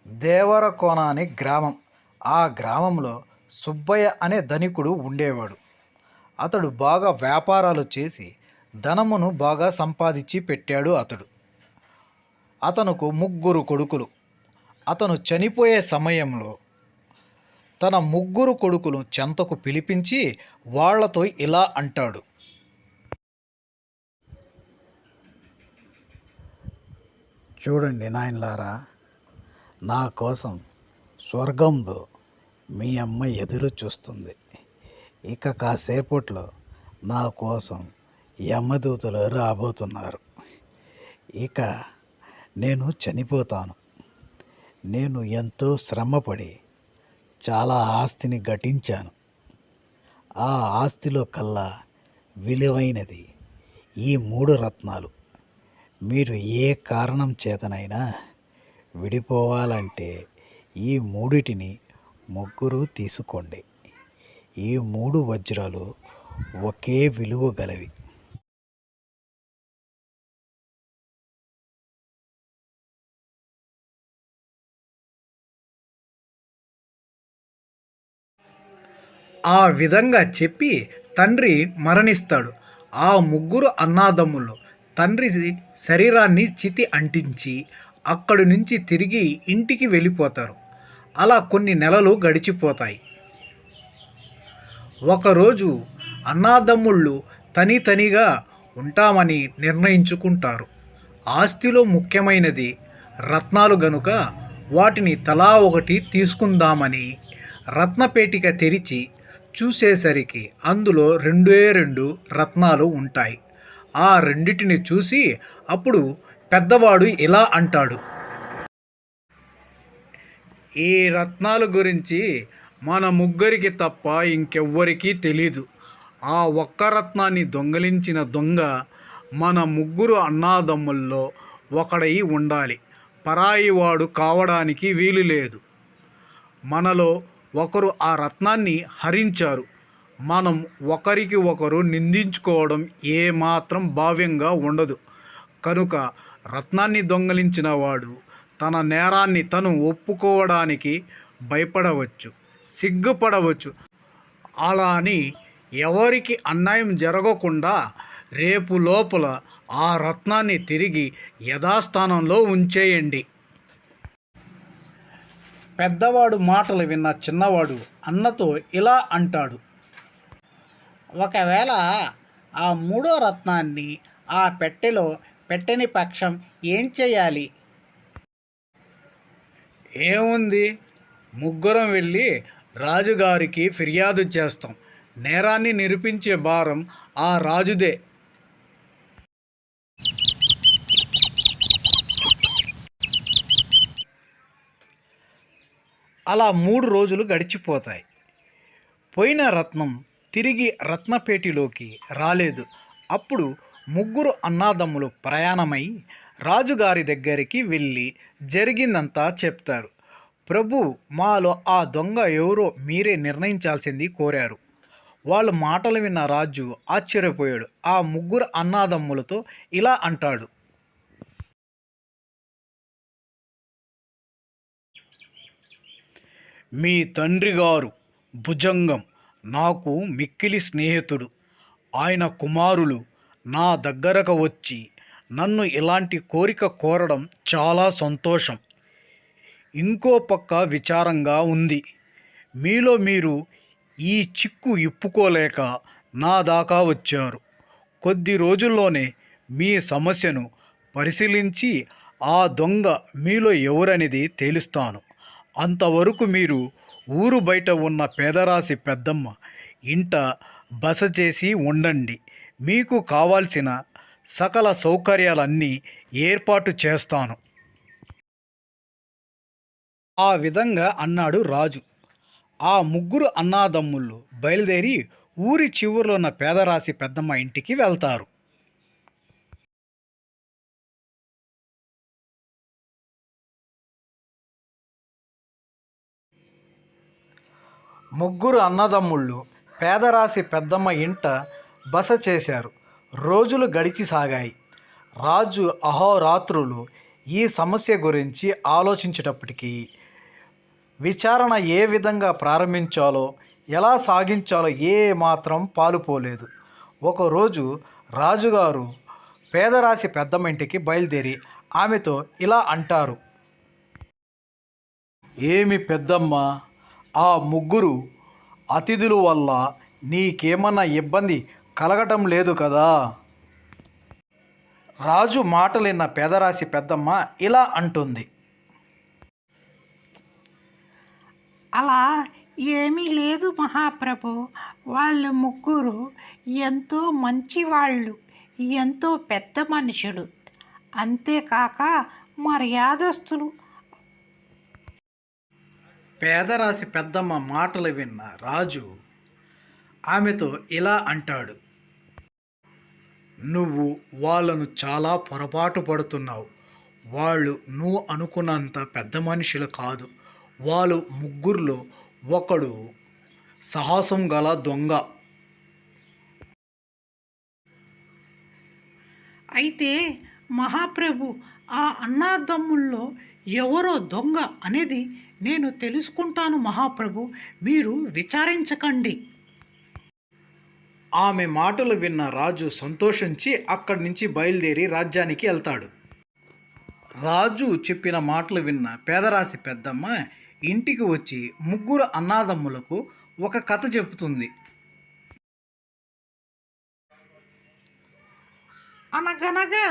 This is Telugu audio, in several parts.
దేవరకోన అనే గ్రామం. ఆ గ్రామంలో సుబ్బయ్య అనే ధనికుడు ఉండేవాడు. అతడు బాగా వ్యాపారాలు చేసి ధనమును బాగా సంపాదించి పెట్టాడు. అతనుకు ముగ్గురు కొడుకులు. అతను చనిపోయే సమయంలో తన ముగ్గురు కొడుకులు చెంతకు పిలిపించి వాళ్లతో ఇలా అంటాడు. చూడండి నాయనలారా, నా కోసం స్వర్గంలో మీ అమ్మ ఎదురు చూస్తుంది. ఇక కాసేపట్లో నా కోసం యమదూతలు రాబోతున్నారు. ఇక నేను చనిపోతాను. నేను ఎంతో శ్రమపడి చాలా ఆస్తిని గటించాను. ఆ ఆస్తిలో కల్లా విలువైనది ఈ 3 రత్నాలు. మీరు ఏ కారణం చేతనైనా విడిపోవాలంటే ఈ మూడిటిని ముగ్గురు తీసుకోండి. ఈ 3 వజ్రాలు ఒకే విలువ గలవి. ఆ విధంగా చెప్పి తండ్రి మరణిస్తాడు. ఆ ముగ్గురు అన్నాదమ్ములు తండ్రి శరీరాన్ని చితి అంటించి అక్కడి నుంచి తిరిగి ఇంటికి వెళ్ళిపోతారు. అలా కొన్ని నెలలు గడిచిపోతాయి. ఒకరోజు అన్నాదమ్ముళ్ళు తనిగా ఉంటామని నిర్ణయించుకుంటారు. ఆస్తిలో ముఖ్యమైనది రత్నాలు గనుక వాటిని తలా ఒకటి తీసుకుందామని రత్నపేటిక తెరిచి చూసేసరికి అందులో 2 రత్నాలు ఉంటాయి. ఆ రెండిటిని చూసి అప్పుడు పెద్దవాడు ఇలా అంటాడు. ఈ రత్నాల గురించి మన ముగ్గురికి తప్ప ఇంకెవ్వరికీ తెలీదు. ఆ ఒక్క రత్నాన్ని దొంగిలించిన దొంగ మన ముగ్గురు అన్నాదమ్ముల్లో ఒకడై ఉండాలి. పరాయి వాడు కావడానికి వీలు లేదు. మనలో ఒకరు ఆ రత్నాన్ని హరించారు. మనం ఒకరికి ఒకరు నిందించుకోవడం ఏమాత్రం భావ్యంగా ఉండదు. కనుక రత్నాన్ని దొంగిలించిన వాడు తన నేరాన్ని తను ఒప్పుకోవడానికి భయపడవచ్చు, సిగ్గుపడవచ్చు. అలా అని ఎవరికి అన్యాయం జరగకుండా రేపు లోపల ఆ రత్నాన్ని తిరిగి యథాస్థానంలో ఉంచేయండి. పెద్దవాడు మాటలు విన్న చిన్నవాడు అన్నతో ఇలా అంటాడు. ఒకవేళ ఆ 3వ రత్నాన్ని ఆ పెట్టెలో పెట్టని పక్షం ఏం చేయాలి? ఏముంది, ముగ్గురం వెళ్ళి రాజుగారికి ఫిర్యాదు చేస్తాం. నేరాన్ని నిరూపించే భారం ఆ రాజుదే. అలా 3 రోజులు గడిచిపోతాయి. పోయిన రత్నం తిరిగి రత్నపేటిలోకి రాలేదు. అప్పుడు ముగ్గురు అన్నాదమ్ములు ప్రయాణమై రాజుగారి దగ్గరికి వెళ్ళి జరిగిందంతా చెప్తారు. ప్రభు, మాలో ఆ దొంగ ఎవరో మీరే నిర్ణయించాల్సింది కోరారు. వాళ్ళ మాటలు విన్న రాజు ఆశ్చర్యపోయాడు. ఆ ముగ్గురు అన్నాదమ్ములతో ఇలా అంటాడు. మీ తండ్రి గారు భుజంగం నాకు మిక్కిలి స్నేహితుడు. ఆయన కుమారులు నా దగ్గరకు వచ్చి నన్ను ఇలాంటి కోరిక కోరడం చాలా సంతోషం. ఇంకో పక్క విచారంగా ఉంది. మీలో మీరు ఈ చిక్కు ఇప్పుకోలేక నా దాకా వచ్చారు. కొద్ది రోజుల్లోనే మీ సమస్యను పరిశీలించి ఆ దొంగ మీలో ఎవరనేది తేలుస్తాను. అంతవరకు మీరు ఊరు బయట ఉన్న పేదరాశి పెద్దమ్మ ఇంట బస చేసి ఉండండి. మీకు కావాల్సిన సకల సౌకర్యాలన్నీ ఏర్పాటు చేస్తాను. ఆ విధంగా అన్నాడు రాజు. ఆ ముగ్గురు అన్నాదమ్ముళ్ళు బయలుదేరి ఊరి చివరిలో ఉన్న పేదరాశి పెద్దమ్మ ఇంటికి వెళ్తారు. ముగ్గురు అన్నదమ్ముళ్ళు పేదరాశి పెద్దమ్మ ఇంట బస చేశారు. రోజులు గడిచి సాగాయి. రాజు అహోరాత్రులు ఈ సమస్య గురించి ఆలోచించేటప్పటికీ విచారణ ఏ విధంగా ప్రారంభించాలో ఎలా సాగించాలో ఏ మాత్రం పాలుపోలేదు. ఒకరోజు రాజుగారు పేదరాశి పెద్దమ్మ ఇంటికి బయలుదేరి ఆమెతో ఇలా అంటారు. ఏమి పెద్దమ్మ, ఆ ముగ్గురు అతిథుల వల్ల నీకేమన్నా ఇబ్బంది కలగటం లేదు కదా? రాజు మాటలు విన్న పేదరాశి పెద్దమ్మ ఇలా అంటుంది. అలా ఏమీ లేదు మహాప్రభు. వాళ్ళు ముగ్గురు ఎంతో మంచివాళ్ళు, ఎంతో పెద్ద మనుషులు, అంతేకాక మర్యాదస్తులు. పేదరాశి పెద్దమ్మ మాటలు విన్న రాజు ఆమెతో ఇలా అంటాడు. నువ్వు వాళ్ళను చాలా పొరపాటు పడుతున్నావు. వాళ్ళు నువ్వు అనుకున్నంత పెద్ద మనుషులు కాదు. వాళ్ళు ముగ్గురులో ఒకడు సాహసం గల దొంగ. అయితే మహాప్రభు, ఆ అన్నాదమ్ముల్లో ఎవరో దొంగ అనేది నేను తెలుసుకుంటాను మహాప్రభు, మీరు విచారించకండి. ఆమె మాటలు విన్న రాజు సంతోషించి అక్కడి నుంచి బయలుదేరి రాజ్యానికి వెళ్తాడు. రాజు చెప్పిన మాటలు విన్న పేదరాశి పెద్దమ్మ ఇంటికి వచ్చి ముగ్గురు అన్నాదమ్ములకు ఒక కథ చెబుతుంది. అనగనగా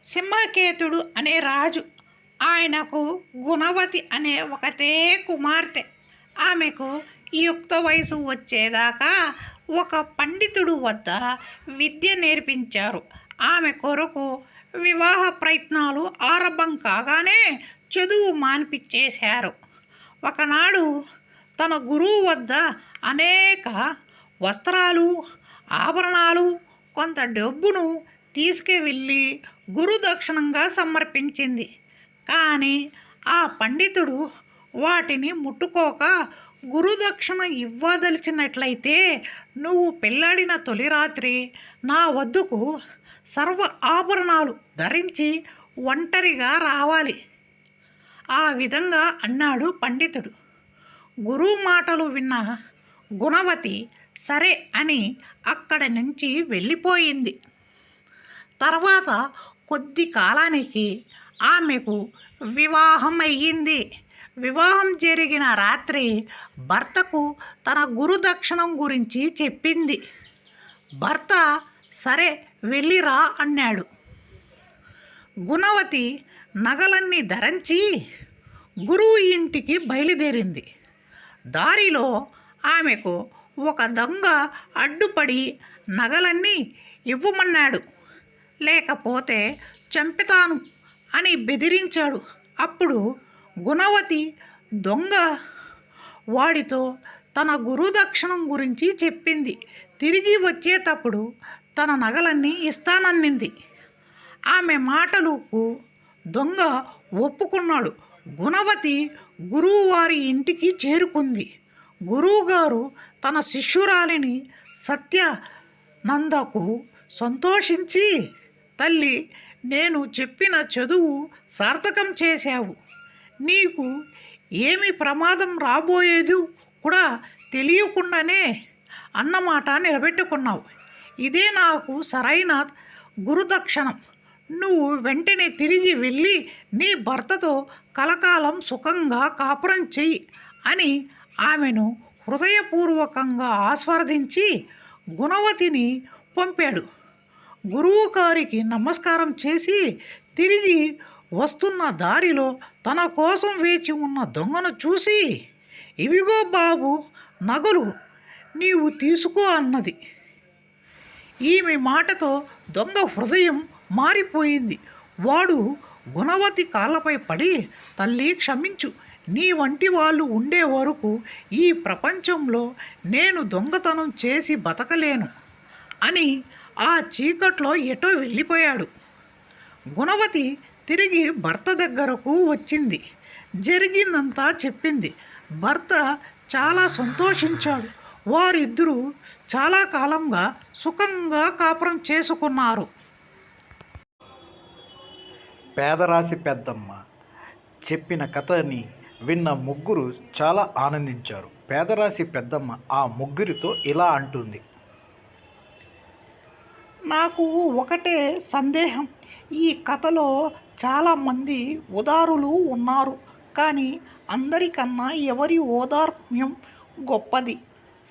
సింహకేతుడు అనే రాజు, ఆయనకు గుణవతి అనే ఒకతే కుమార్తె. ఆమెకు యుక్త వయసు వచ్చేదాకా ఒక పండితుడు వద్ద విద్య నేర్పించారు. ఆమె కొరకు వివాహ ప్రయత్నాలు ఆరంభం కాగానే చదువు మాన్పించేశారు. ఒకనాడు తన గురువు వద్ద అనేక వస్త్రాలు, ఆభరణాలు, కొంత డబ్బును తీసుకువెళ్ళి గురుదక్షిణంగా సమర్పించింది. కానీ ఆ పండితుడు వాటిని ముట్టుకోక, గురుదక్షిణ ఇవ్వదలిచినట్లయితే నువ్వు పెళ్ళాడిన తొలి రాత్రి నా వద్దకు సర్వ ఆభరణాలు ధరించి ఒంటరిగా రావాలి, ఆ విధంగా అన్నాడు పండితుడు. గురువు మాటలు విన్న గుణవతి సరే అని అక్కడి నుంచి వెళ్ళిపోయింది. తర్వాత కొద్ది కాలానికి ఆమెకు వివాహం అయ్యింది. వివాహం జరిగిన రాత్రి భర్తకు తన గురుదక్షిణం గురించి చెప్పింది. భర్త సరే వెళ్ళిరా అన్నాడు. గుణవతి నగలన్నీ ధరించి గురువు ఇంటికి బయలుదేరింది. దారిలో ఆమెకు ఒక దొంగ అడ్డుపడి నగలన్నీ ఇవ్వమన్నాడు, లేకపోతే చంపుతాను అని బెదిరించాడు. అప్పుడు గుణవతి దొంగ వాడితో తన గురుదక్షిణం గురించి చెప్పింది. తిరిగి వచ్చేటప్పుడు తన నగలన్నీ ఇస్తానన్నింది. ఆమె మాటలకు దొంగ ఒప్పుకున్నాడు. గుణవతి గురువువారి ఇంటికి చేరుకుంది. గురువుగారు తన శిష్యురాలిని సత్యనందకు సంతోషించి, తల్లి, నేను చెప్పిన చదువు సార్థకం చేశావు. నీకు ఏమి ప్రమాదం రాబోయేది కూడా తెలియకుండానే అన్నమాట నిలబెట్టుకున్నావు. ఇదే నాకు సరైన గురుదక్షిణం. నువ్వు వెంటనే తిరిగి వెళ్ళి నీ భర్తతో కలకాలం సుఖంగా కాపురం చెయ్యి అని ఆమెను హృదయపూర్వకంగా ఆస్వాదించి గుణవతిని పంపాడు. గురువు గారికి నమస్కారం చేసి తిరిగి వస్తున్న దారిలో తన కోసం వేచి ఉన్న దొంగను చూసి, ఇవిగో బాబు నగలు, నీవు తీసుకో అన్నది. ఈమె మాటతో దొంగ హృదయం మారిపోయింది. వాడు గుణవతి కాళ్ళపై పడి, తల్లి క్షమించు, నీ వంటి వాళ్ళు ఉండే వరకు ఈ ప్రపంచంలో నేను దొంగతనం చేసి బతకలేను అని ఆ చీకట్లో ఎటో వెళ్ళిపోయాడు. గుణవతి తిరిగి భర్త దగ్గరకు వచ్చింది. జరిగిందంతా చెప్పింది. భర్త చాలా సంతోషించాడు. వారిద్దరూ చాలా కాలంగా సుఖంగా కాపురం చేసుకున్నారు. పేదరాశి పెద్దమ్మ చెప్పిన కథని విన్న ముగ్గురు చాలా ఆనందించారు. పేదరాశి పెద్దమ్మ ఆ ముగ్గురితో ఇలా అంటుంది. నాకు ఒకటే సందేహం. ఈ కథలో చాలామంది ఉదారులు ఉన్నారు, కానీ అందరికన్నా ఎవరి ఓదార్మ్యం గొప్పది?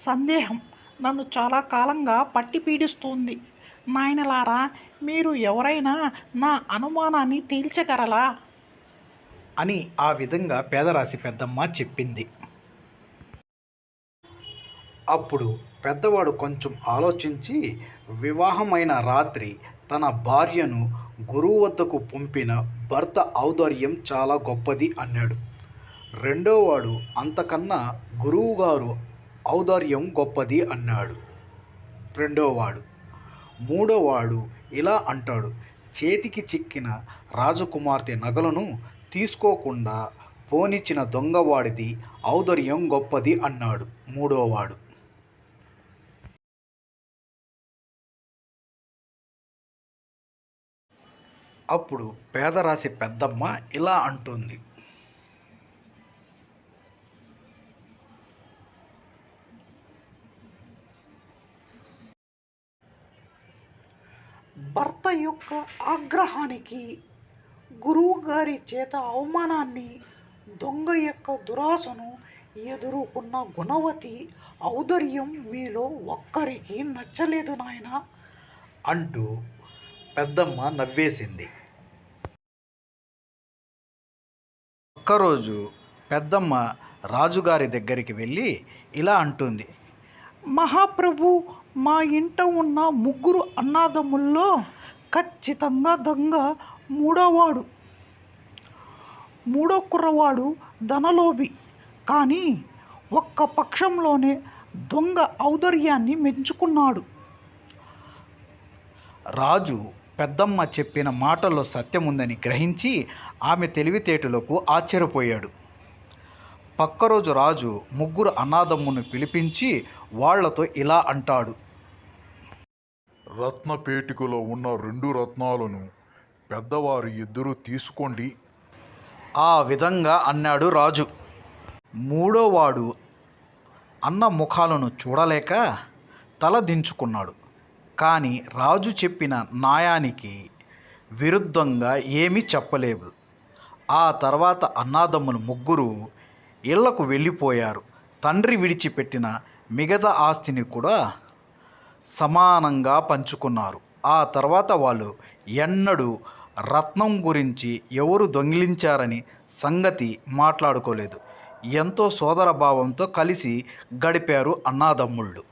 సందేహం నన్ను చాలా కాలంగా పట్టి పీడిస్తుంది. నాయనలారా, మీరు ఎవరైనా నా అనుమానాన్ని తేల్చగలరా? అని ఆ విధంగా పేదరాశి పెద్దమ్మ చెప్పింది. అప్పుడు పెద్దవాడు కొంచెం ఆలోచించి, వివాహమైన రాత్రి తన భార్యను గురువు వద్దకు పంపిన భర్త ఔదార్యం చాలా గొప్పది అన్నాడు. రెండోవాడు అంతకన్నా గురువుగారు ఔదార్యం గొప్పది అన్నాడు రెండోవాడు. మూడోవాడు ఇలా అంటాడు, చేతికి చిక్కిన రాజకుమార్తె నగలను తీసుకోకుండా పోనిచ్చిన దొంగవాడిది ఔదార్యం గొప్పది అన్నాడు మూడోవాడు. అప్పుడు పేదరాశి పెద్దమ్మ ఇలా అంటుంది. భర్త యొక్క ఆగ్రహానికి, గురువు గారి చేత అవమానాన్ని, దొంగ యొక్క దురాశను ఎదుర్కొన్న గుణవతి ఔదార్యం మీలో ఒక్కరికి నచ్చలేదు నాయనా అంటూ పెద్దమ్మ నవ్వేసింది. ఒక్కరోజు పెద్దమ్మ రాజుగారి దగ్గరికి వెళ్ళి ఇలా అంటుంది. మహాప్రభు, మా ఇంట ఉన్న ముగ్గురు అన్నదమ్ముల్లో ఖచ్చితంగా దొంగ మూడో కుర్రవాడు ధనలోభి, కానీ ఒక్క పక్షంలోనే దొంగ ఔదార్యాన్ని మెచ్చుకున్నాడు. రాజు పెద్దమ్మ చెప్పిన మాటల్లో సత్యముందని గ్రహించి ఆమె తెలివితేటలకు ఆశ్చర్యపోయాడు. పక్క రోజు రాజు ముగ్గురు అన్నదమ్మును పిలిపించి వాళ్లతో ఇలా అంటాడు. రత్నపేటికలో ఉన్న 2 రత్నాలను పెద్దవారు ఇద్దరూ తీసుకోండి. ఆ విధంగా అన్నాడు రాజు. మూడోవాడు అన్న ముఖాలను చూడలేక తల దించుకున్నాడు. కానీ రాజు చెప్పిన న్యాయానికి విరుద్ధంగా ఏమీ చెప్పలేదు. ఆ తర్వాత అన్నదమ్ములు ముగ్గురు ఇళ్లకు వెళ్ళిపోయారు. తండ్రి విడిచిపెట్టిన మిగతా ఆస్తిని కూడా సమానంగా పంచుకున్నారు. ఆ తర్వాత వాళ్ళు ఎన్నడూ రత్నం గురించి ఎవరు దొంగిలించారని సంగతి మాట్లాడుకోలేదు. ఎంతో సోదరభావంతో కలిసి గడిపారు అన్నదమ్ముళ్ళు.